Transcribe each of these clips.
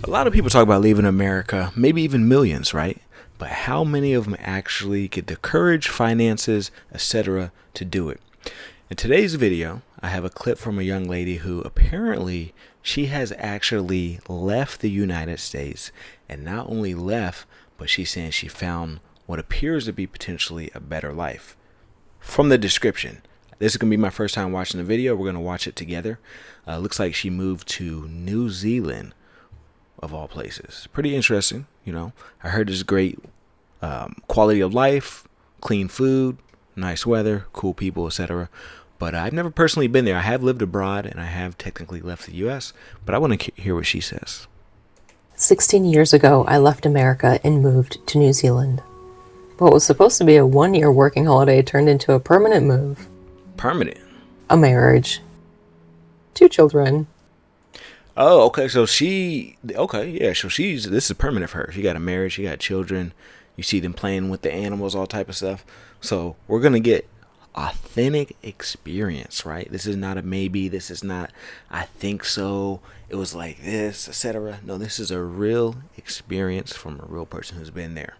A lot of people talk about leaving America, maybe even millions, right? But how many of them actually get the courage, finances, etc. to do it? In today's video, I have a clip from a young lady who apparently she has actually left the United States, and not only left, but she's saying she found what appears to be potentially a better life. From the description, this is going to be my first time watching the video. We're going to watch it together. Looks like she moved to New Zealand, of all places. Pretty interesting, you know. I heard there's great quality of life, clean food, nice weather, cool people, etc. But I've never personally been there. I have lived abroad and I have technically left the U.S., but I want to hear what she says. 16 years ago, I left America and moved to New Zealand. What was supposed to be a one-year working holiday turned into a permanent move. Permanent? A marriage. 2 children. Oh, okay. So this is permanent for her. She got a marriage, she got children. You see them playing with the animals, all type of stuff. So we're going to get authentic experience, right? This is not a maybe. This is not, I think so, it was like this, etc. No, this is a real experience from a real person who's been there.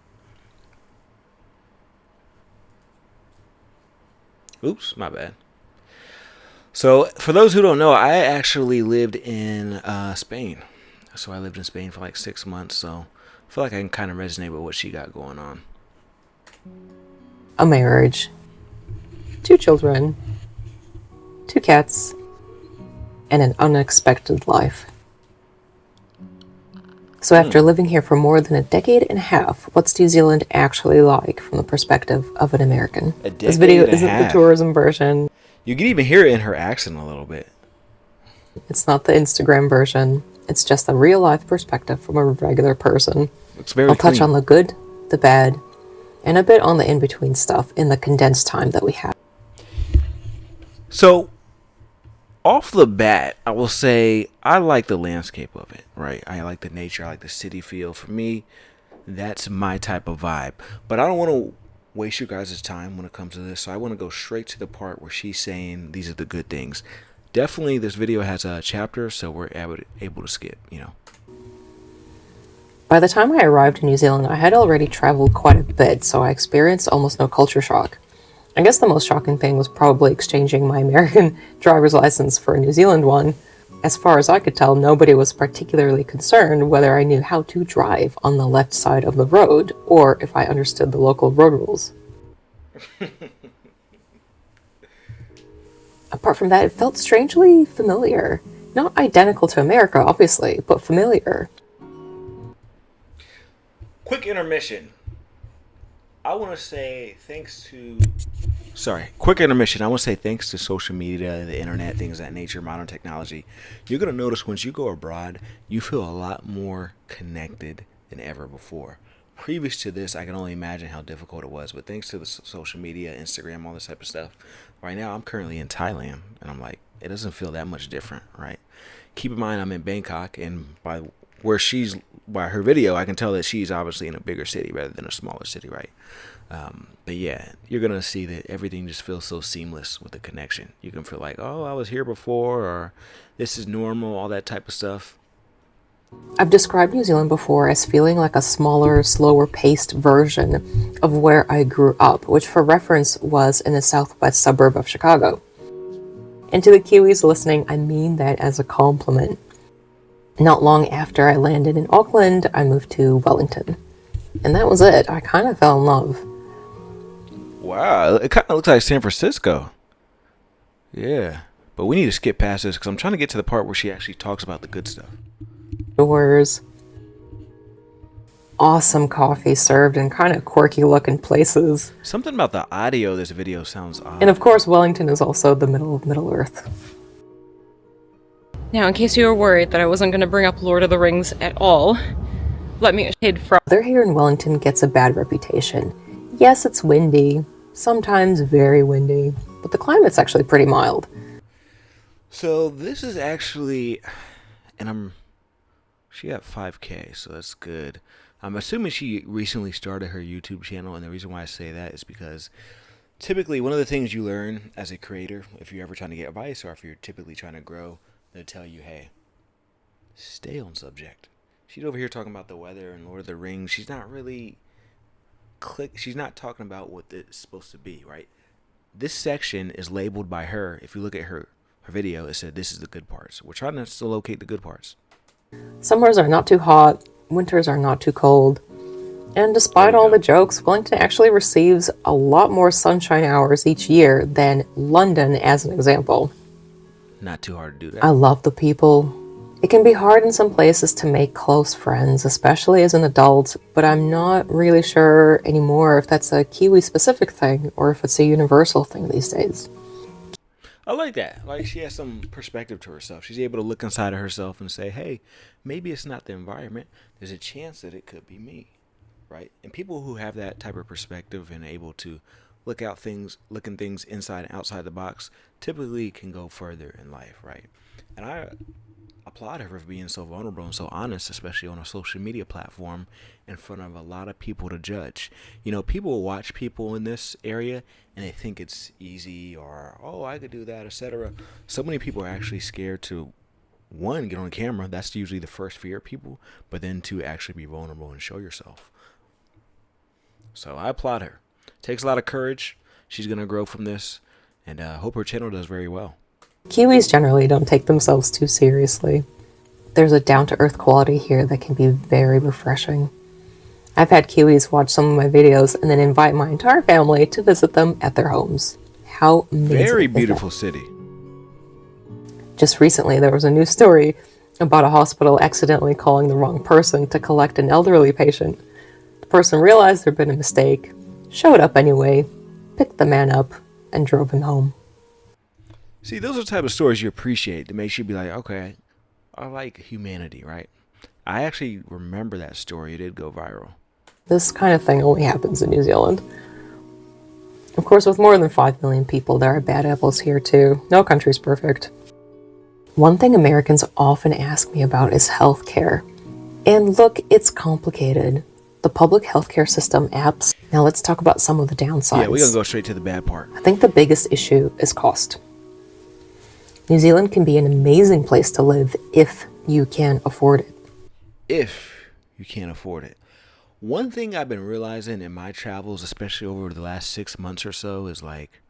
Oops, my bad. So for those who don't know, I actually lived in Spain. So I lived in Spain for like 6 months. So I feel like I can kind of resonate with what she got going on. A marriage. 2 children. 2 cats. And an unexpected life. So after living here for more than a decade and a half, what's New Zealand actually like from the perspective of an American? This video isn't the tourism version. You can even hear it in her accent a little bit. It's not the Instagram version. It's just the real-life perspective from a regular person. It's very I'll touch clean. on the good, the bad, and a bit on the in-between stuff in the condensed time that we have. So, off the bat, I will say I like the landscape of it, right? I like the nature. I like the city feel. For me, that's my type of vibe. But I don't want to waste your guys' time when it comes to this, so I want to go straight to the part where she's saying these are the good things. Definitely this video has a chapter, so we're able to skip, you know. By the time I arrived in New Zealand, I had already traveled quite a bit, so I experienced almost no culture shock. I guess the most shocking thing was probably exchanging my American driver's license for a New Zealand one. As far as I could tell, nobody was particularly concerned whether I knew how to drive on the left side of the road, or if I understood the local road rules. Apart from that, it felt strangely familiar. Not identical to America, obviously, but familiar. Quick intermission. I want to say quick intermission. I want to say thanks to social media, the internet, things of that nature, modern technology. You're going to notice once you go abroad, you feel a lot more connected than ever before. Previous to this, I can only imagine how difficult it was. But thanks to the social media, Instagram, all this type of stuff, right now I'm currently in Thailand. And I'm like, it doesn't feel that much different, right? Keep in mind I'm in Bangkok. And by her video, I can tell that she's obviously in a bigger city rather than a smaller city, right? But yeah, you're going to see that everything just feels so seamless with the connection. You can feel like, oh, I was here before, or this is normal, all that type of stuff. I've described New Zealand before as feeling like a smaller, slower-paced version of where I grew up, which for reference was in the southwest suburb of Chicago. And to the Kiwis listening, I mean that as a compliment. Not long after I landed in Auckland, I moved to Wellington. And that was it. I kind of fell in love. Wow, it kind of looks like San Francisco. Yeah, but we need to skip past this because I'm trying to get to the part where she actually talks about the good stuff. Doors. Awesome coffee served in kind of quirky looking places. Something about the audio of this video sounds odd. And of course, Wellington is also the middle of Middle Earth. Now, in case you were worried that I wasn't going to bring up Lord of the Rings at all, let me hid from... Weather here in Wellington gets a bad reputation. Yes, it's windy, sometimes very windy, but the climate's actually pretty mild. So this is actually, and she got 5K, so that's good. I'm assuming she recently started her YouTube channel, and the reason why I say that is because typically one of the things you learn as a creator, if you're ever trying to get advice or if you're typically trying to grow, they'll tell you, hey, stay on subject. She's over here talking about the weather and Lord of the Rings. She's not really she's not talking about what it's supposed to be, right? This section is labeled by her. If you look at her video, it said this is the good parts. We're trying to locate the good parts. Summers are not too hot, winters are not too cold. And despite all the jokes, Wellington actually receives a lot more sunshine hours each year than London, as an example. Not too hard to do that. I love the people. It can be hard in some places to make close friends, especially as an adult, but I'm not really sure anymore if that's a Kiwi-specific thing or if it's a universal thing these days. I like that. Like, she has some perspective to herself. She's able to look inside of herself and say, hey, maybe it's not the environment. There's a chance that it could be me, right? And people who have that type of perspective and able to look in things inside and outside the box typically can go further in life, right? And I applaud her for being so vulnerable and so honest, especially on a social media platform in front of a lot of people to judge. You know, people will watch people in this area and they think it's easy or, oh, I could do that, etc. So many people are actually scared to, one, get on camera. That's usually the first fear of people, but then to actually be vulnerable and show yourself. So I applaud her. Takes a lot of courage. She's going to grow from this, and I hope her channel does very well. Kiwis generally don't take themselves too seriously. There's a down-to-earth quality here that can be very refreshing. I've had Kiwis watch some of my videos and then invite my entire family to visit them at their homes. How amazing Very is beautiful that? city. Just recently, there was a news story about a hospital accidentally calling the wrong person to collect an elderly patient. The person realized there'd been a mistake, showed up anyway, picked the man up, and drove him home. See, those are the type of stories you appreciate that makes you be like, okay, I like humanity, right? I actually remember that story. It did go viral. This kind of thing only happens in New Zealand. Of course, with more than 5 million people, there are bad apples here too. No country's perfect. One thing Americans often ask me about is healthcare. And look, it's complicated. The public healthcare system apps. Now let's talk about some of the downsides. Yeah, we're going to go straight to the bad part. I think the biggest issue is cost. New Zealand can be an amazing place to live if you can afford it. If you can't afford it. One thing I've been realizing in my travels, especially over the last 6 months or so, is like,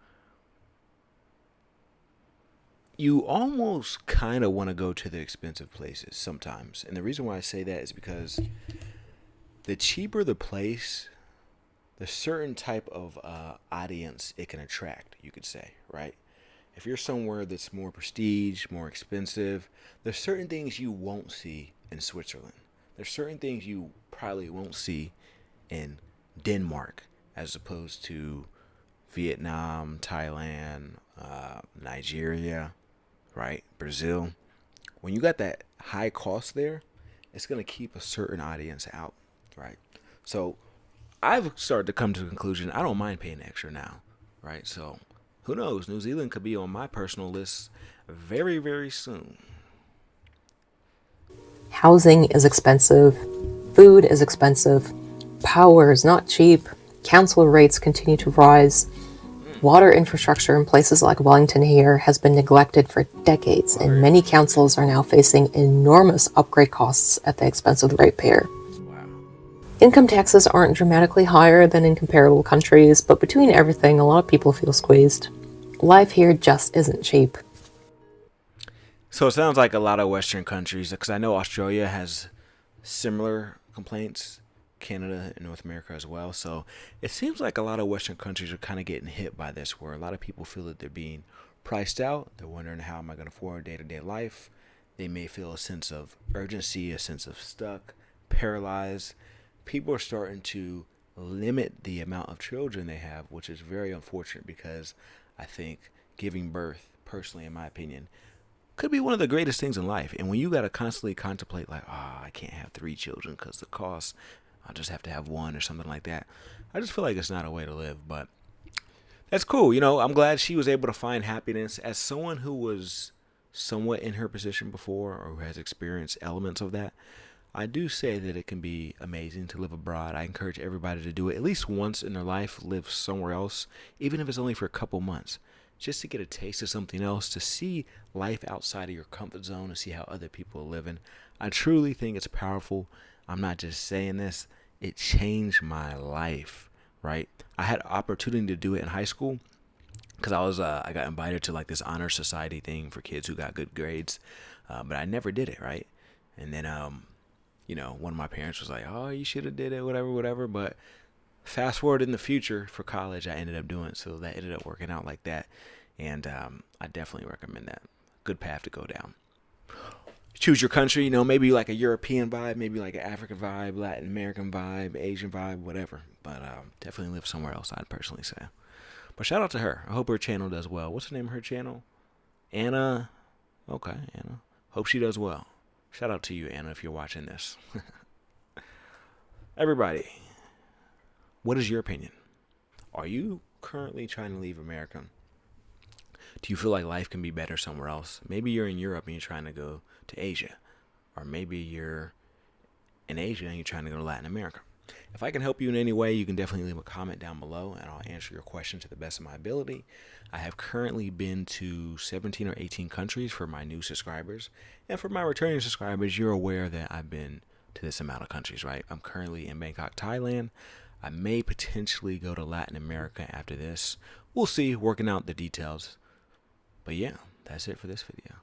you almost kind of want to go to the expensive places sometimes. And the reason why I say that is because the cheaper the place, the certain type of audience it can attract, you could say, right? If you're somewhere that's more prestige, more expensive, there's certain things you won't see in Switzerland. There's certain things you probably won't see in Denmark as opposed to Vietnam, Thailand, Nigeria, right? Brazil. When you got that high cost there, it's going to keep a certain audience out, right? So I've started to come to the conclusion I don't mind paying extra now, right? So who knows? New Zealand could be on my personal list very, very soon. Housing is expensive. Food is expensive. Power is not cheap. Council rates continue to rise. Water infrastructure in places like Wellington here has been neglected for decades, and many councils are now facing enormous upgrade costs at the expense of the ratepayer. Income taxes aren't dramatically higher than in comparable countries, but between everything, a lot of people feel squeezed. Life here just isn't cheap. So it sounds like a lot of Western countries, because I know Australia has similar complaints, Canada and North America as well. So it seems like a lot of Western countries are kind of getting hit by this, where a lot of people feel that they're being priced out. They're wondering, how am I going to afford day-to-day life? They may feel a sense of urgency, a sense of stuck, paralyzed. People are starting to limit the amount of children they have, which is very unfortunate, because I think giving birth, personally, in my opinion, could be one of the greatest things in life. And when you got to constantly contemplate like, I can't have 3 children because the cost, I'll just have to have 1 or something like that. I just feel like it's not a way to live, but that's cool. You know, I'm glad she was able to find happiness. As someone who was somewhat in her position before, or who has experienced elements of that, I do say that it can be amazing to live abroad. I encourage everybody to do it at least once in their life, live somewhere else, even if it's only for a couple months, just to get a taste of something else, to see life outside of your comfort zone and see how other people are living. I truly think it's powerful. I'm not just saying this. It changed my life, right? I had an opportunity to do it in high school because I got invited to like this honor society thing for kids who got good grades, but I never did it, right? And then one of my parents was like, "Oh, you should have did it, whatever." But fast forward in the future for college, I ended up doing it, so that ended up working out like that. And I definitely recommend that. Good path to go down. Choose your country, maybe like a European vibe, maybe like an African vibe, Latin American vibe, Asian vibe, whatever. But definitely live somewhere else, I'd personally say. But shout out to her. I hope her channel does well. What's the name of her channel? Anna. Okay, Anna. Hope she does well. Shout out to you, Anna, if you're watching this. Everybody, what is your opinion? Are you currently trying to leave America? Do you feel like life can be better somewhere else? Maybe you're in Europe and you're trying to go to Asia. Or maybe you're in Asia and you're trying to go to Latin America. If I can help you in any way, you can definitely leave a comment down below and I'll answer your question to the best of my ability. I have currently been to 17 or 18 countries for my new subscribers. And for my returning subscribers, you're aware that I've been to this amount of countries, right? I'm currently in Bangkok, Thailand. I may potentially go to Latin America after this. We'll see, working out the details. But yeah, that's it for this video.